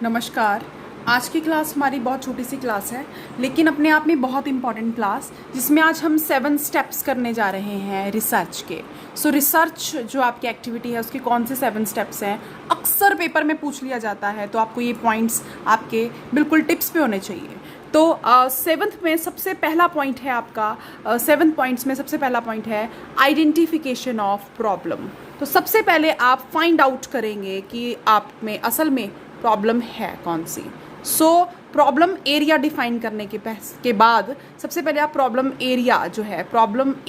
नमस्कार। आज की क्लास हमारी बहुत छोटी सी क्लास है, लेकिन अपने आप में बहुत इंपॉर्टेंट क्लास, जिसमें आज हम 7 स्टेप्स करने जा रहे हैं रिसर्च के। रिसर्च जो आपकी एक्टिविटी है उसके कौन से 7 स्टेप्स हैं, अक्सर पेपर में पूछ लिया जाता है, तो आपको ये पॉइंट्स आपके बिल्कुल टिप्स पे होने चाहिए। तो 7th में सबसे पहला पॉइंट है आपका, 7 पॉइंट्स में सबसे पहला पॉइंट है आइडेंटिफिकेशन ऑफ प्रॉब्लम। तो सबसे पहले आप फाइंड आउट करेंगे कि आप में असल में प्रॉब्लम है कौन सी। प्रॉब्लम एरिया डिफाइन करने के बाद सबसे पहले आप प्रॉब्लम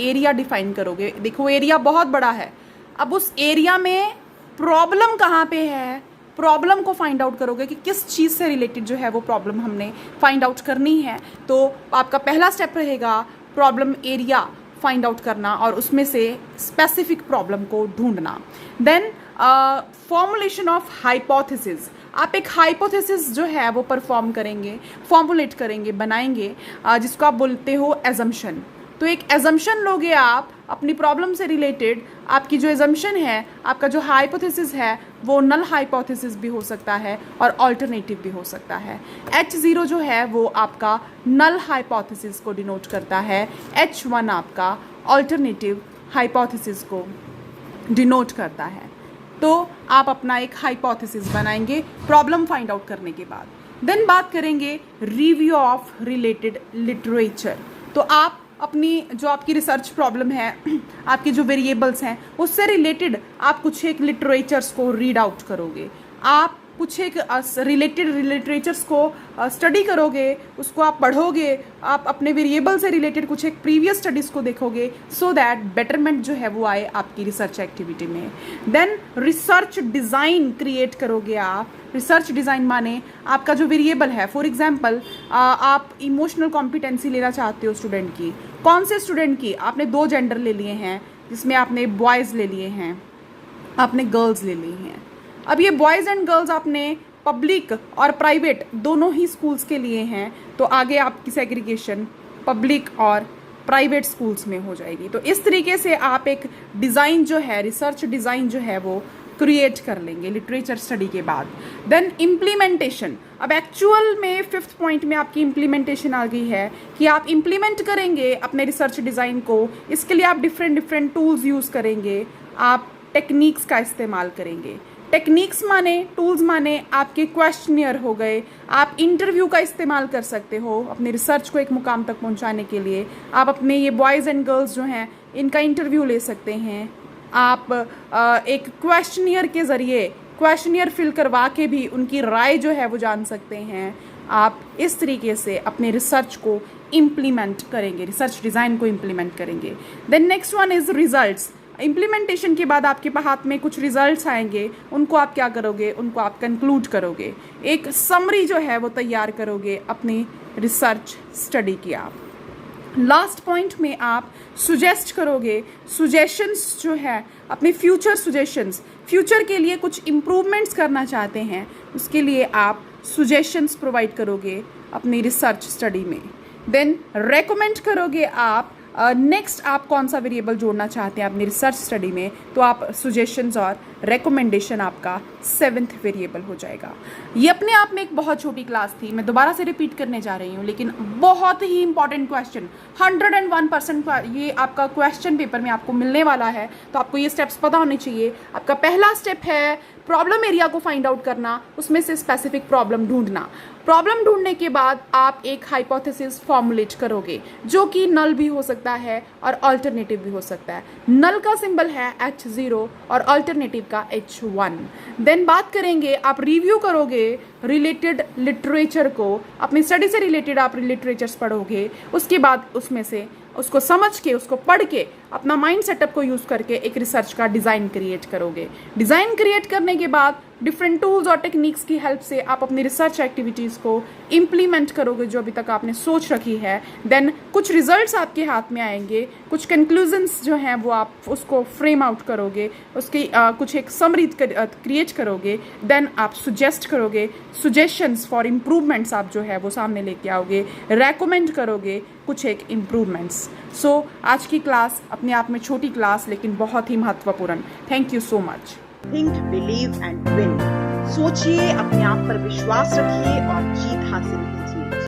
एरिया डिफाइन करोगे। देखो, एरिया बहुत बड़ा है। अब उस एरिया में प्रॉब्लम कहाँ पे है, प्रॉब्लम को फाइंड आउट करोगे कि किस चीज़ से रिलेटेड जो है वो प्रॉब्लम हमने फाइंड आउट करनी है। तो आपका पहला स्टेप रहेगा प्रॉब्लम एरिया फाइंड आउट करना और उसमें से स्पेसिफिक प्रॉब्लम को ढूंढना। Then formulation of hypothesis. आप एक हाइपोथेसिस जो है वो फॉर्मुलेट करेंगे, बनाएंगे, जिसको आप बोलते हो एजम्पशन। तो एक एजम्पशन लोगे आप अपनी प्रॉब्लम से रिलेटेड। आपकी जो एजम्पशन है, आपका जो हाइपोथेसिस है, वो नल हाइपोथेसिस भी हो सकता है और अल्टरनेटिव भी हो सकता है। H0 जो है वो आपका नल हाइपोथेसिस को डिनोट करता है, H1 आपका अल्टरनेटिव हाइपोथेसिस को डिनोट करता है। तो आप अपना एक हाइपोथेसिस बनाएंगे प्रॉब्लम फाइंड आउट करने के बाद। देन बात करेंगे रिव्यू ऑफ रिलेटेड लिटरेचर। तो आप अपनी जो आपकी रिसर्च प्रॉब्लम है, आपके जो वेरिएबल्स हैं, उससे रिलेटेड आप कुछ एक लिटरेचर्स को रीड आउट करोगे। आप कुछ एक रिलेटेड लिटरेचर्स को स्टडी करोगे, उसको आप पढ़ोगे, आप अपने वेरिएबल से रिलेटेड कुछ एक प्रीवियस स्टडीज़ को देखोगे, सो दैट बेटरमेंट जो है वो आए आपकी रिसर्च एक्टिविटी में। देन रिसर्च डिज़ाइन क्रिएट करोगे आप। रिसर्च डिज़ाइन माने आपका जो वेरिएबल है, फॉर एग्जांपल आप इमोशनल कॉम्पिटेंसी लेना चाहते हो स्टूडेंट की। कौन से स्टूडेंट की? आपने 2 जेंडर ले लिए हैं, जिसमें आपने बॉयज़ ले लिए हैं, आपने गर्ल्स ले ली हैं। अब ये बॉयज़ एंड गर्ल्स आपने पब्लिक और प्राइवेट दोनों ही स्कूल्स के लिए हैं, तो आगे आपकी सेग्रीगेशन पब्लिक और प्राइवेट स्कूल्स में हो जाएगी। तो इस तरीके से आप एक डिज़ाइन जो है, रिसर्च डिज़ाइन जो है वो क्रिएट कर लेंगे लिटरेचर स्टडी के बाद। Then implementation. अब एक्चुअल में 5th पॉइंट में आपकी इम्प्लीमेंटेशन आ गई है कि आप इम्प्लीमेंट करेंगे अपने रिसर्च डिज़ाइन को। इसके लिए आप डिफरेंट टूल्स यूज़ करेंगे, आप टेक्निक्स का इस्तेमाल करेंगे। टेक्निक्स माने, टूल्स माने आपके क्वेश्चनियर हो गए। आप इंटरव्यू का इस्तेमाल कर सकते हो अपने रिसर्च को एक मुकाम तक पहुंचाने के लिए। आप अपने ये बॉयज़ एंड गर्ल्स जो हैं, इनका इंटरव्यू ले सकते हैं। आप एक क्वेश्चनियर के ज़रिए क्वेश्चनियर फिल करवा के भी उनकी राय जो है वो जान सकते हैं। आप इस तरीके से अपने रिसर्च को इम्प्लीमेंट करेंगे, रिसर्च डिज़ाइन को इम्प्लीमेंट करेंगे। Then next one is results. Implementation के बाद आपके हाथ में कुछ रिजल्ट्स आएंगे, उनको आप क्या करोगे, उनको आप कंक्लूड करोगे। एक समरी जो है वो तैयार करोगे अपनी रिसर्च स्टडी की। आप लास्ट पॉइंट में आप सुजेस्ट करोगे, सुजेशंस जो है अपने फ्यूचर सुजेशंस, फ्यूचर के लिए कुछ इम्प्रूवमेंट्स करना चाहते हैं, उसके लिए आप सुजेशंस प्रोवाइड करोगे अपनी रिसर्च स्टडी में। देन रेकमेंड करोगे आप नेक्स्ट आप कौन सा वेरिएबल जोड़ना चाहते हैं अपनी रिसर्च स्टडी में, तो आप सुजेशंस और रेकमेंडेशन आपका 7th वेरिएबल हो जाएगा। ये अपने आप में एक बहुत छोटी क्लास थी, मैं दोबारा से रिपीट करने जा रही हूँ, लेकिन बहुत ही इंपॉर्टेंट क्वेश्चन 101% ये आपका क्वेश्चन पेपर में आपको मिलने वाला है, तो आपको ये स्टेप्स पता होने चाहिए। आपका पहला स्टेप है प्रॉब्लम एरिया को फाइंड आउट करना, उसमें से स्पेसिफिक प्रॉब्लम ढूंढना। प्रॉब्लम ढूंढने के बाद आप एक हाइपोथेसिस फॉर्मुलेट करोगे, जो कि नल भी हो सकता है और अल्टरनेटिव भी हो सकता है। नल का सिंबल है H0 और अल्टरनेटिव का H1। देन बात करेंगे, आप रिव्यू करोगे रिलेटेड लिटरेचर को, अपनी स्टडी से रिलेटेड आप लिटरेचर्स पढ़ोगे। उसके बाद उसमें से उसको समझ के, उसको पढ़ के, अपना माइंड सेटअप को यूज़ करके एक रिसर्च का डिज़ाइन क्रिएट करोगे। डिज़ाइन क्रिएट करने के बाद डिफरेंट टूल्स और टेक्निक्स की हेल्प से आप अपनी रिसर्च एक्टिविटीज़ को इम्प्लीमेंट करोगे जो अभी तक आपने सोच रखी है। देन कुछ रिजल्ट्स आपके हाथ में आएंगे, कुछ कंक्लूजन्स जो हैं वो आप उसको फ्रेम आउट करोगे, उसकी कुछ एक समरी क्रिएट करोगे। देन आप सुजेस्ट करोगे, सुजेशंस फॉर इम्प्रूवमेंट्स आप जो है वो सामने लेके आओगे, रेकमेंड करोगे कुछ एक इम्प्रूवमेंट्स। आज की क्लास अपने आप में छोटी क्लास, लेकिन बहुत ही महत्वपूर्ण। Thank you so much. Think, believe and win. सोचिए, अपने आप पर विश्वास रखिए और जीत हासिल